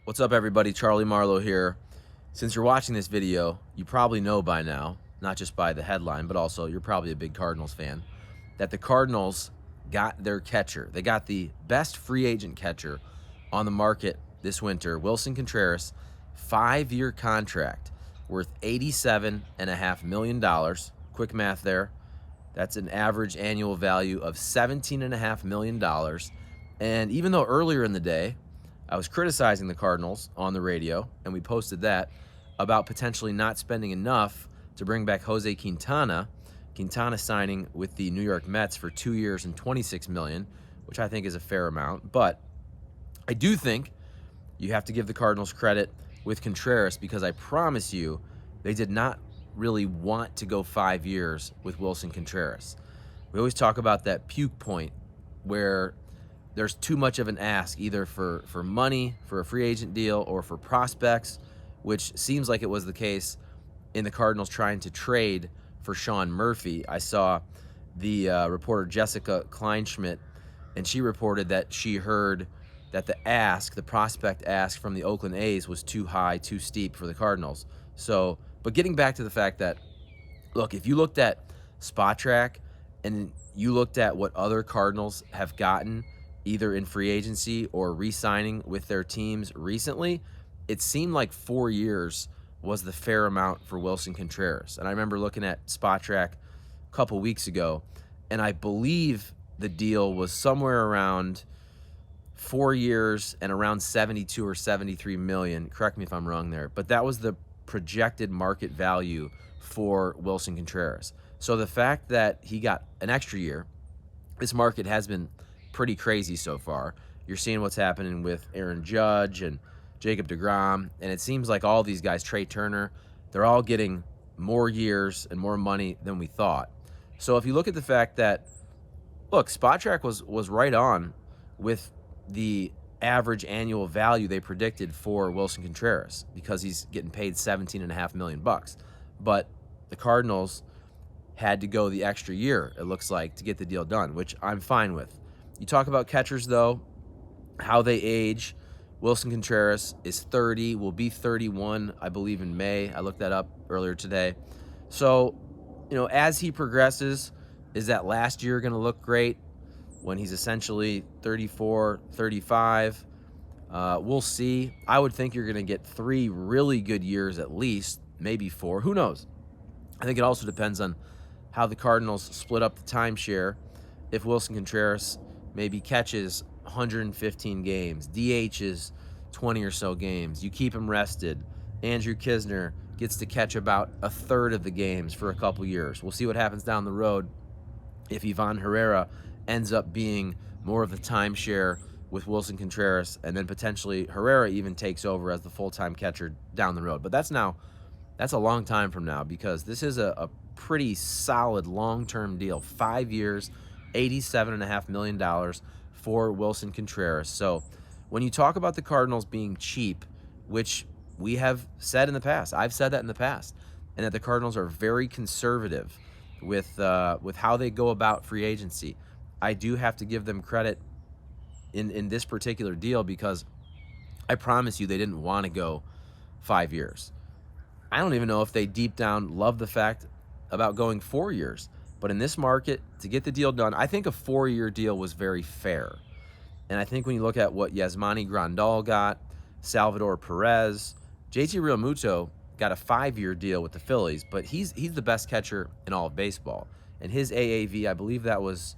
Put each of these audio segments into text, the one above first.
What's up, everybody? Charlie Marlow here. Since you're watching this video, you probably know by now, not just by the headline, but also you're probably a big Cardinals fan, that the Cardinals got their catcher. They got the best free agent catcher on the market this winter, Willson Contreras, 5-year contract worth $87.5 million. Quick math there. That's an average annual value of $17.5 million. And even though earlier in the day, I was criticizing the Cardinals on the radio, and we posted that, about potentially not spending enough to bring back Jose Quintana. Quintana signing with the New York Mets for 2 years and $26 million, which I think is a fair amount. But I do think you have to give the Cardinals credit with Contreras, because I promise you they did not really want to go 5 years with Willson Contreras. We always talk about that puke point where there's too much of an ask, either for money, for a free agent deal, or for prospects, which seems like it was the case in the Cardinals trying to trade for Sean Murphy. I saw the reporter Jessica Kleinschmidt, and she reported that she heard that the prospect ask from the Oakland A's was too high, too steep for the Cardinals. So, but getting back to the fact that, look, if you looked at Spot Track and you looked at what other Cardinals have gotten, either in free agency or re-signing with their teams recently, it seemed like 4 years was the fair amount for Willson Contreras. And I remember looking at Spot Track a couple weeks ago, and I believe the deal was somewhere around 4 years and around 72 or 73 million. Correct me if I'm wrong there, but that was the projected market value for Willson Contreras. So the fact that he got an extra year, this market has been pretty crazy so far. You're seeing what's happening with Aaron Judge and Jacob deGrom, and it seems like all these guys, Trey Turner, they're all getting more years and more money than we thought. So if you look at the fact that, look, Spot Track was right on with the average annual value they predicted for Willson Contreras, because he's getting paid $17.5 million. But the Cardinals had to go the extra year, it looks like, to get the deal done, which I'm fine with. You talk about catchers, though, how they age. Willson Contreras is 30, will be 31, I believe, in May. I looked that up earlier today. So, as he progresses, is that last year going to look great when he's essentially 34, 35? We'll see. I would think you're going to get 3 really good years at least, maybe 4. Who knows? I think it also depends on how the Cardinals split up the timeshare. If Willson Contreras maybe catches 115 games, DHs 20 or so games, you keep him rested. Andrew Kisner gets to catch about a third of the games for a couple years. We'll see what happens down the road if Ivan Herrera ends up being more of the timeshare with Willson Contreras, and then potentially Herrera even takes over as the full-time catcher down the road. But that's a long time from now, because this is a pretty solid long-term deal. 5 years, $87.5 million for Willson Contreras. So when you talk about the Cardinals being cheap, which we have said in the past, I've said that in the past, and that the Cardinals are very conservative with how they go about free agency, I do have to give them credit in this particular deal, because I promise you they didn't want to go 5 years. I don't even know if they deep down love the fact about going 4 years. But in this market, to get the deal done, I think a 4-year deal was very fair. And I think when you look at what Yasmani Grandal got, Salvador Perez, JT Realmuto got a 5-year deal with the Phillies, but he's the best catcher in all of baseball. And his AAV, I believe that was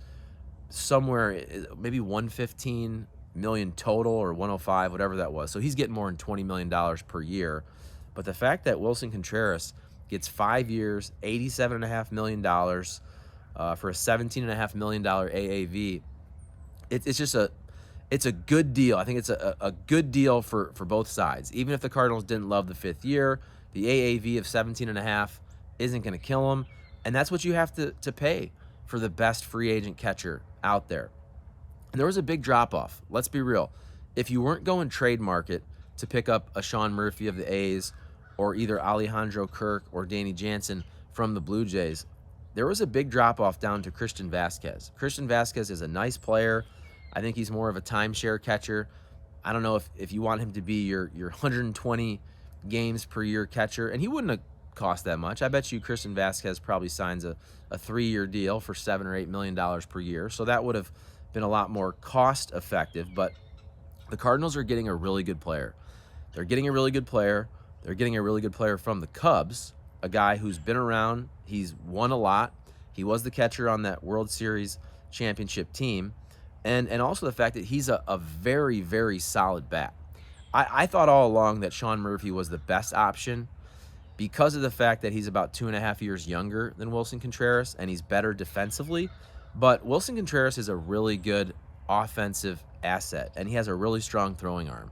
somewhere maybe 115 million total, or 105, whatever that was. So he's getting more than $20 million per year. But the fact that Willson Contreras gets 5 years, $87.5 million for a $17.5 million AAV, it's a good deal. I think it's a good deal for both sides. Even if the Cardinals didn't love the 5th year, the AAV of 17.5 isn't going to kill them, and that's what you have to pay for the best free agent catcher out there. And there was a big drop-off. Let's be real. If you weren't going trade market to pick up a Sean Murphy of the A's, or either Alejandro Kirk or Danny Jansen from the Blue Jays, there was a big drop-off down to Christian Vasquez. Christian Vasquez is a nice player. I think he's more of a timeshare catcher. I don't know if you want him to be your 120 games per year catcher, and he wouldn't have cost that much. I bet you Christian Vasquez probably signs a 3-year deal for $7 or $8 million per year, so that would have been a lot more cost effective. But the Cardinals are getting a really good player. They're getting a really good player. They're getting a really good player from the Cubs, a guy who's been around. He's won a lot. He was the catcher on that World Series championship team. And also the fact that he's a very, very solid bat. I thought all along that Sean Murphy was the best option because of the fact that he's about 2.5 years younger than Willson Contreras and he's better defensively. But Willson Contreras is a really good offensive asset, and he has a really strong throwing arm.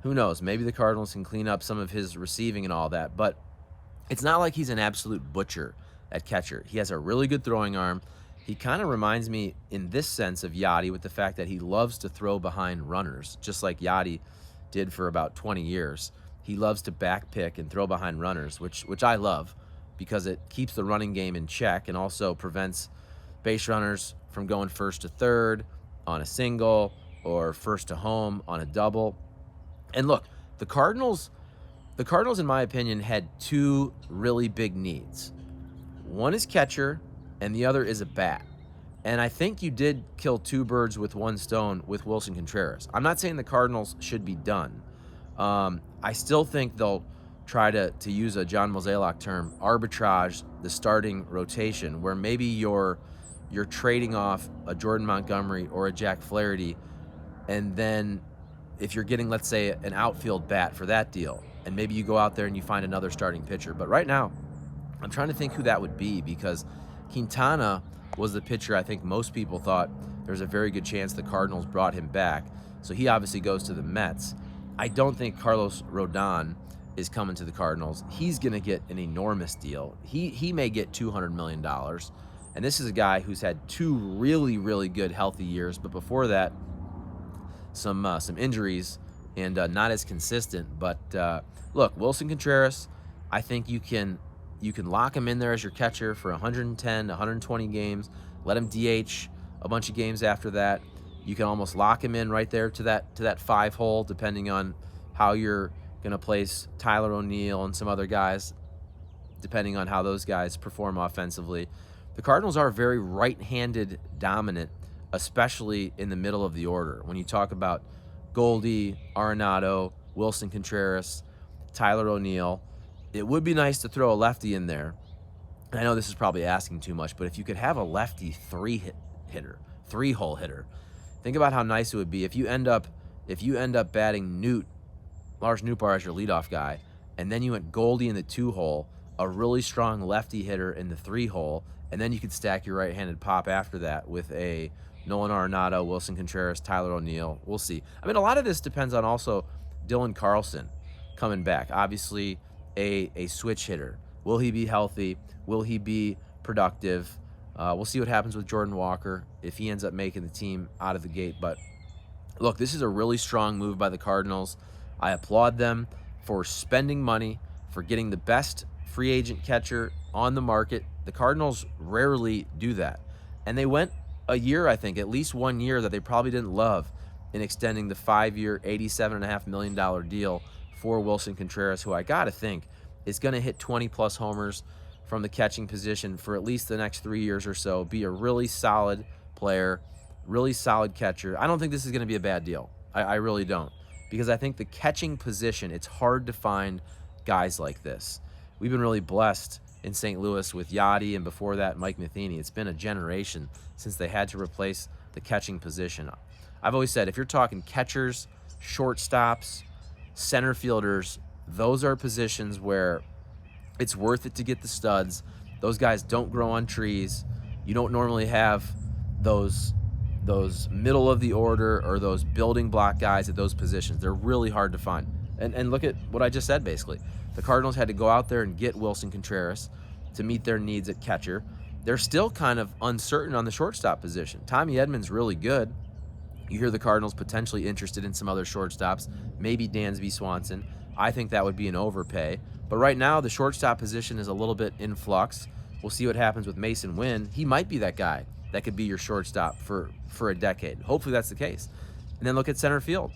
Who knows? Maybe the Cardinals can clean up some of his receiving and all that, but it's not like he's an absolute butcher at catcher. He has a really good throwing arm. He kind of reminds me in this sense of Yachty with the fact that he loves to throw behind runners, just like Yachty did for about 20 years. He loves to back pick and throw behind runners, which I love because it keeps the running game in check and also prevents base runners from going first to third on a single or first to home on a double. And look, the Cardinals, in my opinion, had two really big needs. One is catcher, and the other is a bat. And I think you did kill two birds with one stone with Willson Contreras. I'm not saying the Cardinals should be done. I still think they'll try to use a John Mozeliak term, arbitrage the starting rotation, where maybe you're trading off a Jordan Montgomery or a Jack Flaherty, and then if you're getting, let's say, an outfield bat for that deal, and maybe you go out there and you find another starting pitcher. But right now, I'm trying to think who that would be because Quintana was the pitcher I think most people thought there's a very good chance the Cardinals brought him back. So he obviously goes to the Mets. I don't think Carlos Rodon is coming to the Cardinals. He's going to get an enormous deal. He may get $200 million. And this is a guy who's had two really, really good healthy years. But before that, some injuries and not as consistent. But look, Willson Contreras, I think you can lock him in there as your catcher for 110 to 120 games. Let him DH a bunch of games after that. You can almost lock him in right there to that 5 hole, depending on how you're going to place Tyler O'Neill and some other guys, depending on how those guys perform offensively. The Cardinals are very right-handed dominant, especially in the middle of the order. When you talk about Goldie, Arenado, Willson Contreras, Tyler O'Neill, it would be nice to throw a lefty in there. I know this is probably asking too much, but if you could have a lefty three-hole hitter, think about how nice it would be if you end up batting Lars Nootbaar as your leadoff guy, and then you went Goldie in the 2-hole, a really strong lefty hitter in the 3-hole, and then you could stack your right-handed pop after that with a Nolan Arenado, Willson Contreras, Tyler O'Neill. We'll see. I mean, a lot of this depends on also Dylan Carlson coming back. Obviously, a switch hitter. Will he be healthy? Will he be productive? We'll see what happens with Jordan Walker if he ends up making the team out of the gate. But look, this is a really strong move by the Cardinals. I applaud them for spending money, for getting the best free agent catcher on the market. The Cardinals rarely do that. And they went a year, I think, at least 1 year that they probably didn't love in extending the 5-year, $87.5 million deal for Willson Contreras, who I got to think is going to hit 20-plus homers from the catching position for at least the next 3 years or so, be a really solid player, really solid catcher. I don't think this is going to be a bad deal. I really don't. Because I think the catching position, it's hard to find guys like this. We've been really blessed in St. Louis with Yachty and before that Mike Matheny. It's been a generation since they had to replace the catching position. I've always said if you're talking catchers, shortstops, center fielders, those are positions where it's worth it to get the studs. Those guys don't grow on trees. You don't normally have those middle of the order or those building block guys at those positions. They're really hard to find. And look at what I just said, basically. The Cardinals had to go out there and get Willson Contreras to meet their needs at catcher. They're still kind of uncertain on the shortstop position. Tommy Edman's really good. You hear the Cardinals potentially interested in some other shortstops, maybe Dansby Swanson. I think that would be an overpay. But right now, the shortstop position is a little bit in flux. We'll see what happens with Mason Wynn. He might be that guy that could be your shortstop for a decade. Hopefully that's the case. And then look at center field.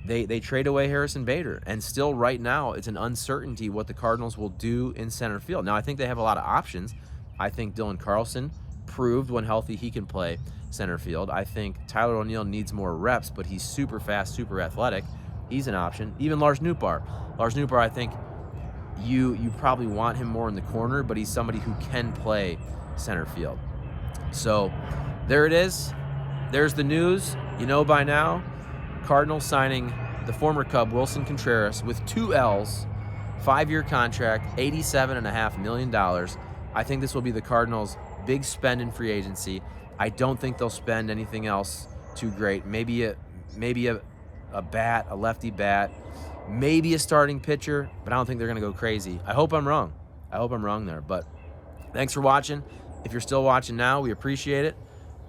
they trade away Harrison Bader, and still right now it's an uncertainty what the Cardinals will do in center field. Now I think they have a lot of options. I think Dylan Carlson proved when healthy he can play center field. I think Tyler O'Neill needs more reps, but he's super fast, super athletic. He's an option. Even Lars Nootbaar. Lars Nootbaar, I think you probably want him more in the corner, but he's somebody who can play center field. So there it is. There's the news. You know by now, Cardinals signing the former Cub Willson Contreras with 2 L's, 5-year contract, $87.5 million. I think this will be the Cardinals' big spend in free agency. I don't think they'll spend anything else too great. Maybe a bat, a lefty bat, maybe a starting pitcher, but I don't think they're going to go crazy. I hope I'm wrong. I hope I'm wrong there. But thanks for watching. If you're still watching now, we appreciate it.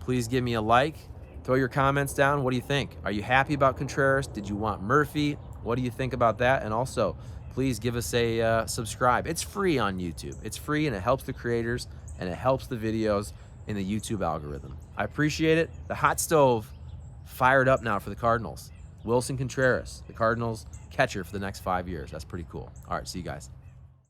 Please give me a like. Throw your comments down. What do you think? Are you happy about Contreras? Did you want Murphy? What do you think about that? And also, please give us a subscribe. It's free on YouTube. It's free, and it helps the creators, and it helps the videos in the YouTube algorithm. I appreciate it. The hot stove fired up now for the Cardinals. Willson Contreras, the Cardinals catcher for the next 5 years. That's pretty cool. All right, see you guys.